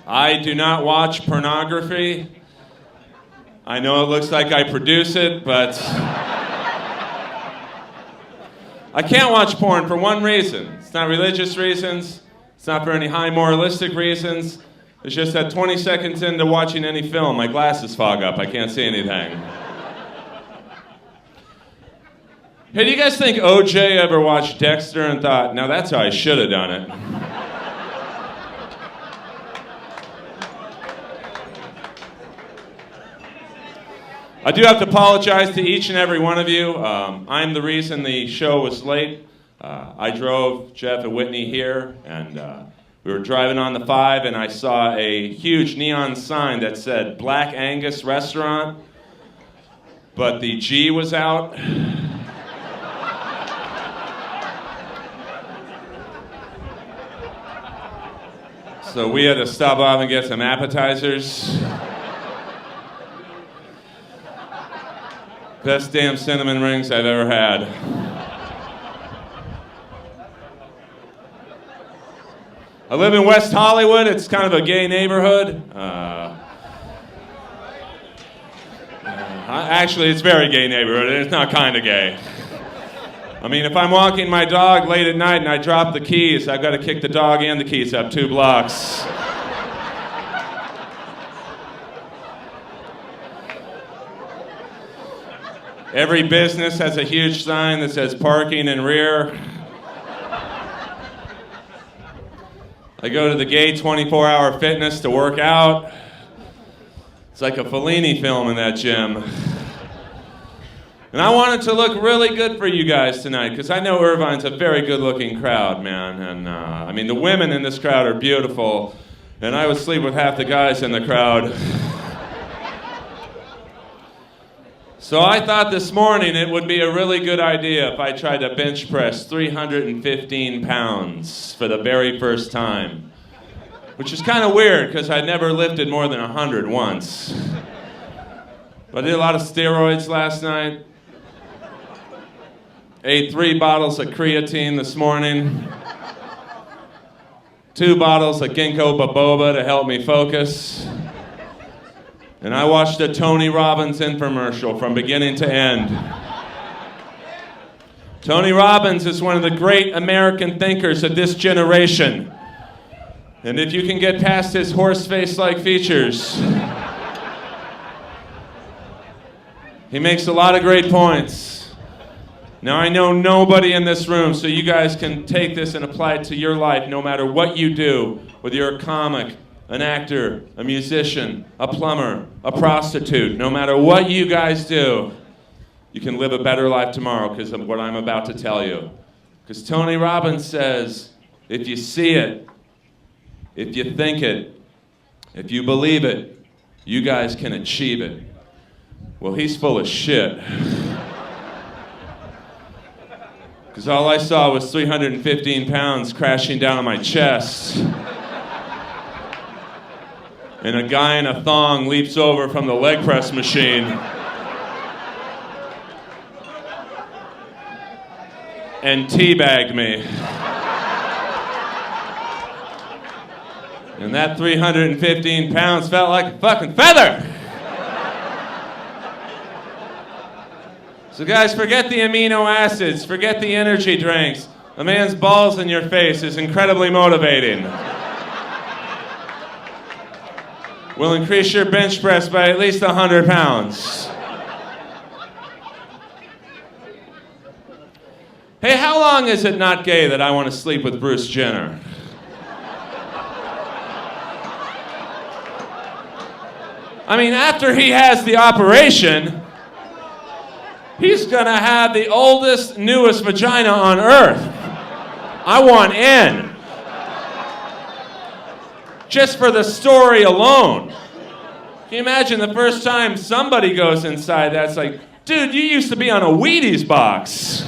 I do not watch pornography. I know it looks like I produce it, but I can't watch porn for one reason. It's not religious reasons. It's not for any high moralistic reasons. It's just that 20 seconds into watching any film, my glasses fog up. I can't see anything. Hey, do you guys think OJ ever watched Dexter and thought, now that's how I should have done it? I do have to apologize to each and every one of you. I'm the reason the show was late. I drove Jeff and Whitney here, and we were driving on the 5, and I saw a huge neon sign that said Black Angus Restaurant, but the G was out. So we had to stop off and get some appetizers. Best damn cinnamon rings I've ever had. I live in West Hollywood. It's kind of a gay neighborhood. Actually, it's a very gay neighborhood. It's not kind of gay. I mean, if I'm walking my dog late at night and I drop the keys, I've got to kick the dog and the keys up 2 blocks. Every business has a huge sign that says parking and rear. I go to the gay 24-hour fitness to work out. It's like a Fellini film in that gym. And I wanted to look really good for you guys tonight, because I know Irvine's a very good-looking crowd, man. And I mean, the women in this crowd are beautiful, and I would sleep with half the guys in the crowd. So I thought this morning it would be a really good idea if I tried to bench press 315 pounds for the very first time, which is kind of weird because I'd never lifted more than 100 once. But I did a lot of steroids last night. Ate 3 bottles of creatine this morning. 2 bottles of ginkgo biloba to help me focus. And I watched a Tony Robbins infomercial from beginning to end. Tony Robbins is one of the great American thinkers of this generation. And if you can get past his horse face-like features, he makes a lot of great points. Now, I know nobody in this room, so you guys can take this and apply it to your life no matter what you do, whether you're a comic, an actor, a musician, a plumber, a prostitute. No matter what you guys do, you can live a better life tomorrow because of what I'm about to tell you. Because Tony Robbins says, if you see it, if you think it, if you believe it, you guys can achieve it. Well, he's full of shit. Because all I saw was 315 pounds crashing down on my chest. And a guy in a thong leaps over from the leg press machine. And teabagged me. And that 315 pounds felt like a fucking feather. So guys, forget the amino acids, forget the energy drinks. A man's balls in your face is incredibly motivating. Will increase your bench press by at least 100 pounds. Hey, how long is it not gay that I want to sleep with Bruce Jenner? I mean, after he has the operation, he's gonna have the oldest, newest vagina on earth. I want in. Just for the story alone. Can you imagine the first time somebody goes inside that's like, dude, you used to be on a Wheaties box.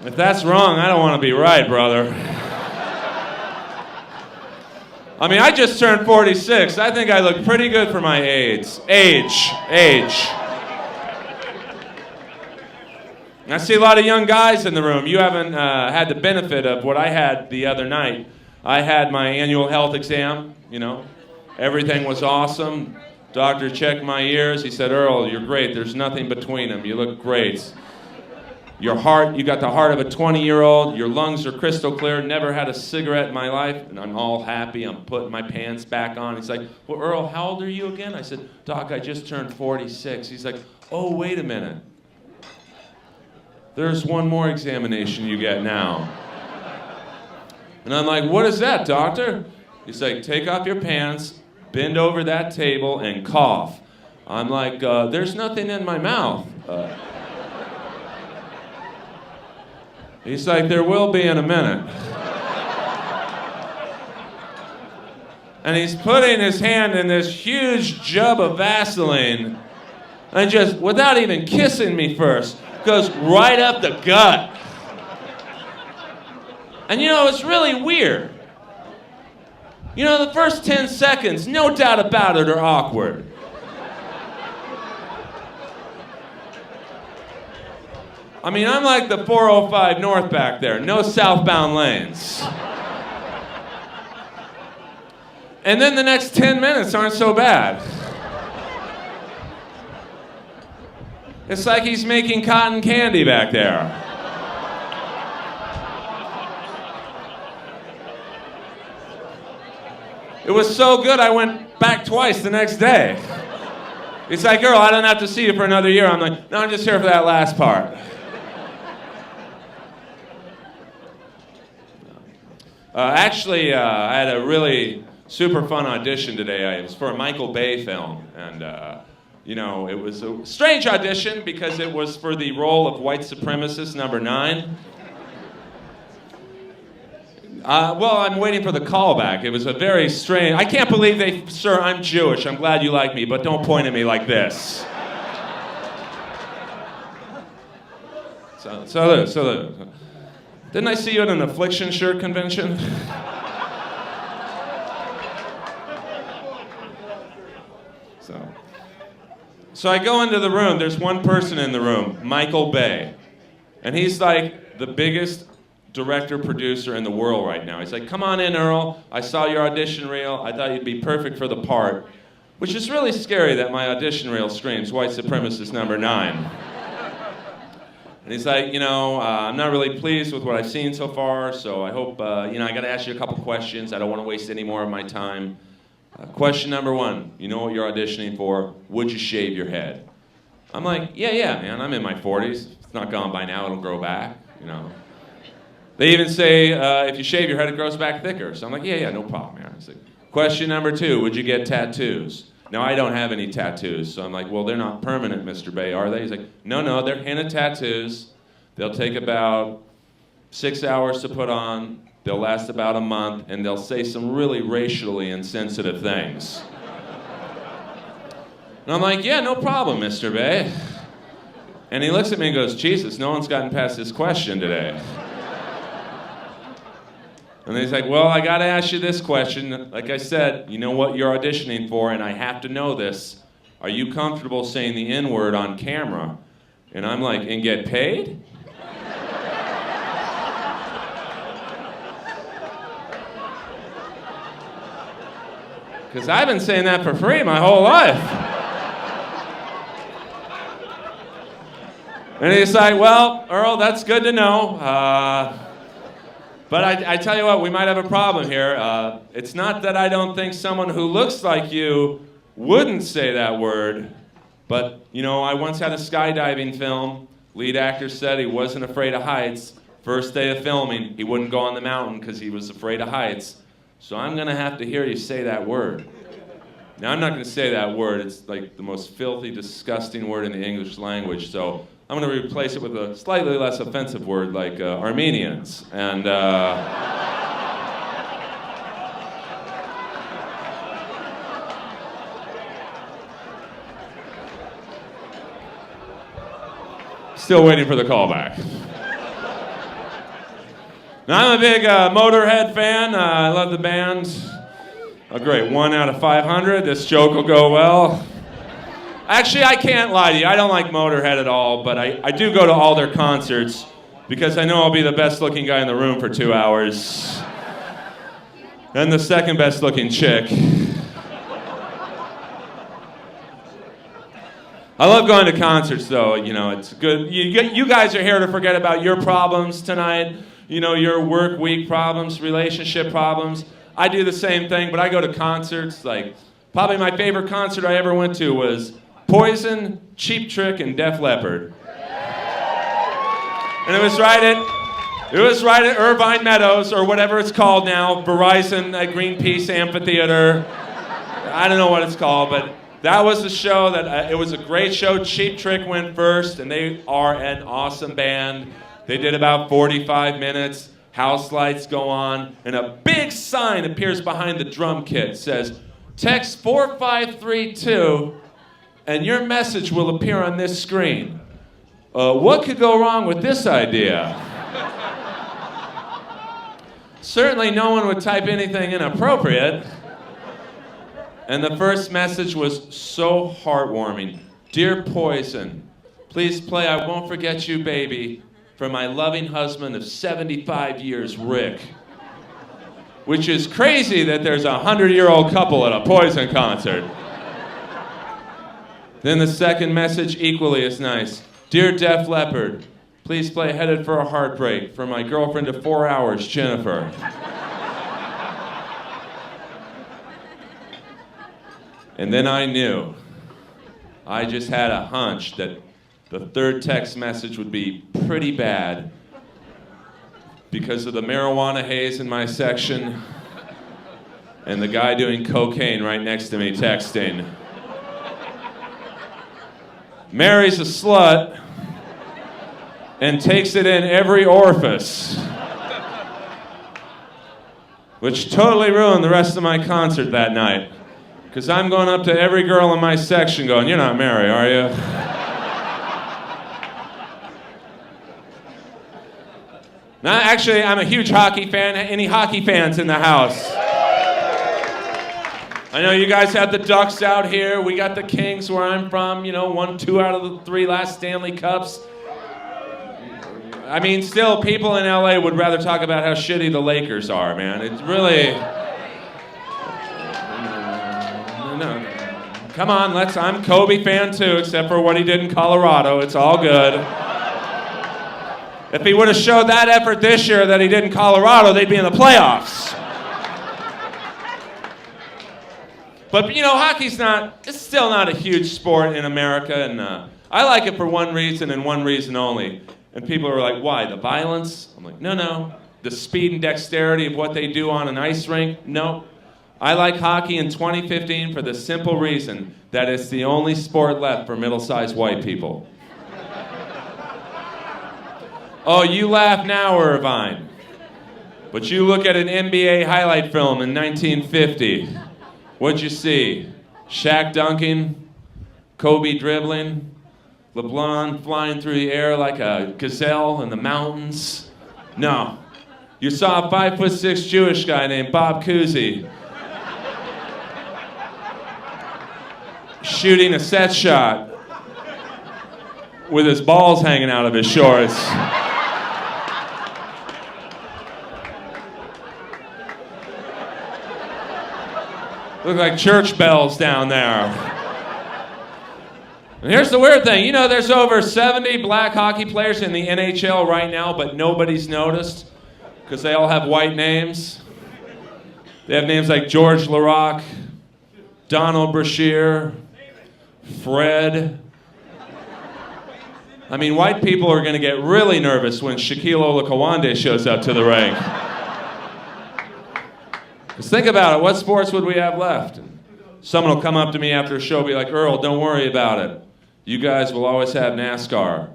If that's wrong, I don't want to be right, brother. I mean, I just turned 46. I think I look pretty good for my age. I see a lot of young guys in the room. You haven't had the benefit of what I had the other night. I had my annual health exam, Everything was awesome. Doctor checked my ears. He said, Earl, you're great. There's nothing between them. You look great. Your heart, you got the heart of a 20-year-old. Your lungs are crystal clear. Never had a cigarette in my life. And I'm all happy. I'm putting my pants back on. He's like, well, Earl, how old are you again? I said, Doc, I just turned 46. He's like, oh, wait a minute. There's one more examination you get now. And I'm like, what is that, doctor? He's like, take off your pants, bend over that table, and cough. I'm like, there's nothing in my mouth. He's like, there will be in a minute. And he's putting his hand in this huge jug of Vaseline and just, without even kissing me first, goes right up the gut. And it's really weird. The first 10 seconds, no doubt about it, are awkward. I mean, I'm like the 405 north back there, no southbound lanes. And then the next 10 minutes aren't so bad. It's like he's making cotton candy back there. It was so good I went back twice the next day. He's like, Earl, I don't have to see you for another year. I'm like, no, I'm just here for that last part. Actually, I had a really super fun audition today. It was for a Michael Bay film, and it was a strange audition because it was for the role of white supremacist number 9. Well, I'm waiting for the callback. It was a very strange. I can't believe Sir, I'm Jewish. I'm glad you like me, but don't point at me like this. So. Didn't I see you at an Affliction shirt convention? So I go into the room. There's one person in the room, Michael Bay. And he's like the biggest director-producer in the world right now. He's like, come on in, Earl. I saw your audition reel. I thought you'd be perfect for the part. Which is really scary that my audition reel screams white supremacist number 9. And he's like, I'm not really pleased with what I've seen so far, so I hope, I got to ask you a couple questions. I don't want to waste any more of my time. Question number 1, you know what you're auditioning for? Would you shave your head? I'm like, yeah, man, I'm in my 40s. It's not gone by now, it'll grow back, They even say, if you shave your head, it grows back thicker. So I'm like, yeah, no problem, man. It's like, question number 2, would you get tattoos? Now, I don't have any tattoos, so I'm like, well, they're not permanent, Mr. Bay, are they? He's like, no, they're henna tattoos. They'll take about 6 hours to put on. They'll last about a month, and they'll say some really racially insensitive things. And I'm like, yeah, no problem, Mr. Bay. And he looks at me and goes, Jesus, no one's gotten past this question today. And he's like, well, I got to ask you this question. Like I said, you know what you're auditioning for, and I have to know this. Are you comfortable saying the N-word on camera? And I'm like, and get paid? Because I've been saying that for free my whole life. And he's like, well, Earl, that's good to know. But I tell you what, we might have a problem here. It's not that I don't think someone who looks like you wouldn't say that word, but, I once had a skydiving film. Lead actor said he wasn't afraid of heights. First day of filming, he wouldn't go on the mountain because he was afraid of heights. So I'm going to have to hear you say that word. Now, I'm not going to say that word. It's like the most filthy, disgusting word in the English language, so I'm going to replace it with a slightly less offensive word like Armenians. And still waiting for the callback. Now, I'm a big Motorhead fan. I love the band. A great 1 out of 500. This joke will go well. Actually, I can't lie to you. I don't like Motorhead at all, but I do go to all their concerts because I know I'll be the best looking guy in the room for 2 hours. And the second best looking chick. I love going to concerts, though. You know, it's good. You guys are here to forget about your problems tonight. You know, your work week problems, relationship problems. I do the same thing, but I go to concerts. Like, probably my favorite concert I ever went to was Poison, Cheap Trick, and Def Leppard. And it was right at Irvine Meadows, or whatever it's called now, Verizon Greenpeace Amphitheater. I don't know what it's called, but that was the show it was a great show. Cheap Trick went first, and they are an awesome band. They did about 45 minutes. House lights go on, and a big sign appears behind the drum kit. It says, text 4532, and your message will appear on this screen. What could go wrong with this idea? Certainly no one would type anything inappropriate. And the first message was so heartwarming. Dear Poison, please play I Won't Forget You, Baby, for my loving husband of 75 years, Rick. Which is crazy that there's a 100-year-old couple at a Poison concert. Then the second message, equally as nice. Dear Def Leppard, please play Headed for a Heartbreak for my girlfriend of 4 hours, Jennifer. And then I knew. I just had a hunch that the third text message would be pretty bad because of the marijuana haze in my section and the guy doing cocaine right next to me texting. Marries a slut and takes it in every orifice, which totally ruined the rest of my concert that night. Because I'm going up to every girl in my section going, you're not Mary, are you? Now, actually, I'm a huge hockey fan. Any hockey fans in the house? I know you guys have the Ducks out here. We got the Kings where I'm from. You know, won 2 out of the 3 last Stanley Cups. I mean, still, people in LA would rather talk about how shitty the Lakers are, man. It's really... No. Come on, I'm a Kobe fan too, except for what he did in Colorado. It's all good. If he would have showed that effort this year that he did in Colorado, they'd be in the playoffs. But, you know, it's still not a huge sport in America, and I like it for one reason and one reason only. And people are like, why, the violence? I'm like, no. The speed and dexterity of what they do on an ice rink? No. I like hockey in 2015 for the simple reason that it's the only sport left for middle-sized white people. Oh, you laugh now, Irvine. But you look at an NBA highlight film in 1950. What'd you see? Shaq dunking, Kobe dribbling, LeBron flying through the air like a gazelle in the mountains? No. You saw a 5'6" Jewish guy named Bob Cousy shooting a set shot with his balls hanging out of his shorts. Look like church bells down there. And here's the weird thing. You know, there's over 70 black hockey players in the NHL right now, but nobody's noticed because they all have white names. They have names like George Laraque, Donald Brashear, Fred. I mean, white people are going to get really nervous when Shaquille Olakawande shows up to the rink. Because think about it, what sports would we have left? Someone will come up to me after a show and be like, Earl, don't worry about it. You guys will always have NASCAR.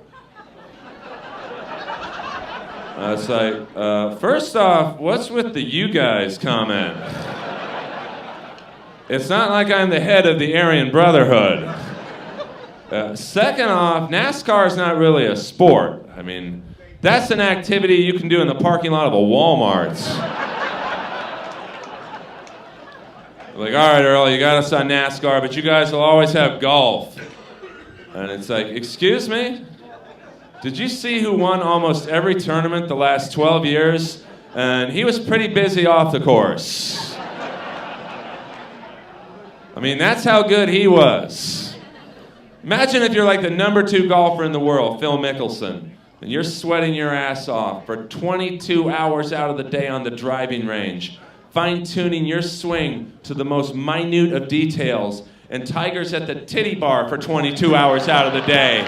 It's like, first off, what's with the you guys comment? It's not like I'm the head of the Aryan Brotherhood. Second off, NASCAR is not really a sport. I mean, that's an activity you can do in the parking lot of a Walmart. Like, all right, Earl, you got us on NASCAR, but you guys will always have golf. And it's like, excuse me? Did you see who won almost every tournament the last 12 years? And he was pretty busy off the course. I mean, that's how good he was. Imagine if you're like the number 2 golfer in the world, Phil Mickelson, and you're sweating your ass off for 22 hours out of the day on the driving range, fine-tuning your swing to the most minute of details, and Tiger's at the titty bar for 22 hours out of the day,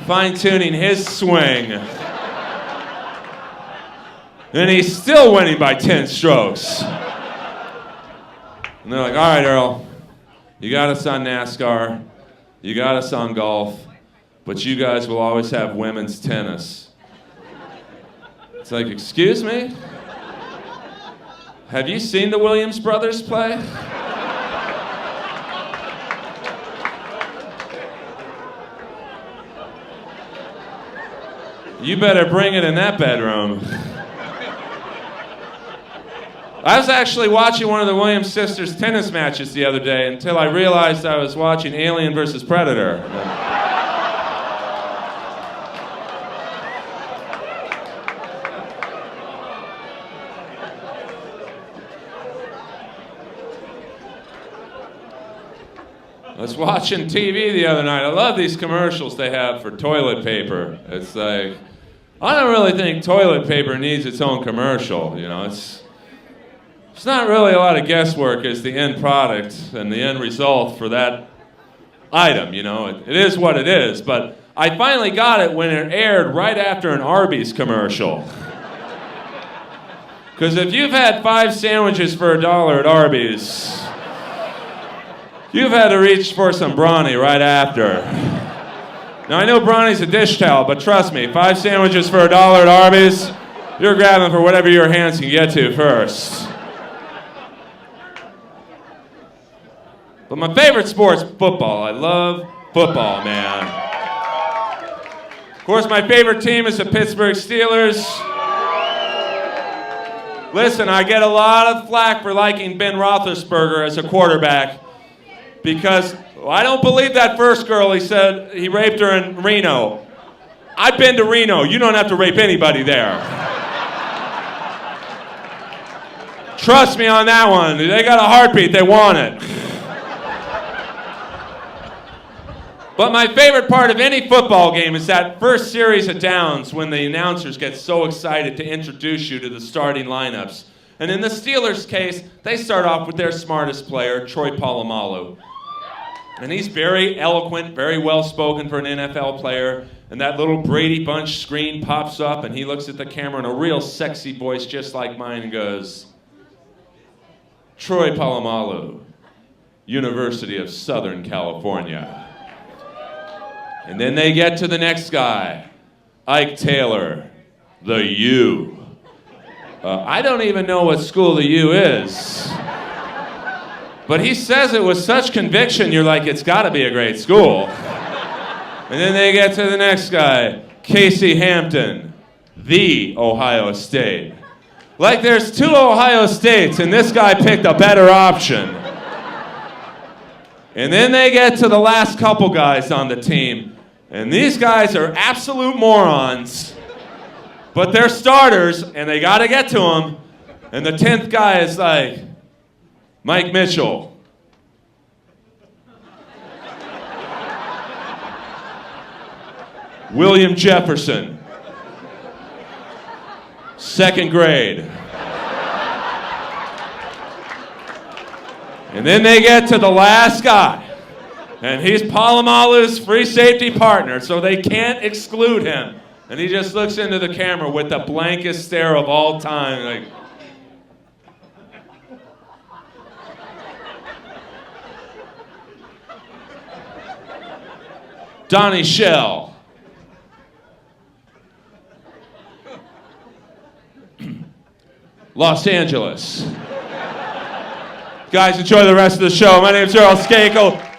fine-tuning his swing. And he's still winning by 10 strokes. And they're like, all right, Earl, you got us on NASCAR, you got us on golf, but you guys will always have women's tennis. It's like, excuse me? Have you seen the Williams brothers play? You better bring it in that bedroom. I was actually watching one of the Williams sisters' tennis matches the other day until I realized I was watching Alien vs. Predator. I was watching TV the other night. I love these commercials they have for toilet paper. It's like, I don't really think toilet paper needs its own commercial, you know. It's not really a lot of guesswork as the end product and the end result for that item, you know. It is what it is, but I finally got it when it aired right after an Arby's commercial. Because if you've had 5 sandwiches for $1 at Arby's, you've had to reach for some Brawny right after. Now, I know Brawny's a dish towel, but trust me, 5 sandwiches for $1 at Arby's, you're grabbing for whatever your hands can get to first. But my favorite sport's football. I love football, man. Of course, my favorite team is the Pittsburgh Steelers. Listen, I get a lot of flack for liking Ben Roethlisberger as a quarterback because I don't believe that first girl he said he raped her in Reno. I've been to Reno. You don't have to rape anybody there. Trust me on that one. They got a heartbeat. They want it. But my favorite part of any football game is that first series of downs when the announcers get so excited to introduce you to the starting lineups. And in the Steelers' case, they start off with their smartest player, Troy Polamalu. And he's very eloquent, very well-spoken for an NFL player. And that little Brady Bunch screen pops up, and he looks at the camera in a real sexy voice just like mine and goes, Troy Polamalu, University of Southern California. And then they get to the next guy, Ike Taylor, the U. I don't even know what school the U is. But he says it with such conviction, you're like, it's got to be a great school. And then they get to the next guy, Casey Hampton, the Ohio State. Like there's 2 Ohio States, and this guy picked a better option. And then they get to the last couple guys on the team. And these guys are absolute morons, but they're starters, and they got to get to them. And the 10th guy is like, Mike Mitchell. William Jefferson. 2nd grade. And then they get to the last guy. And he's Polamalu's free safety partner, so they can't exclude him. And he just looks into the camera with the blankest stare of all time, like, Donnie Shell. Los Angeles. Guys, enjoy the rest of the show. My name's Earl Skakel.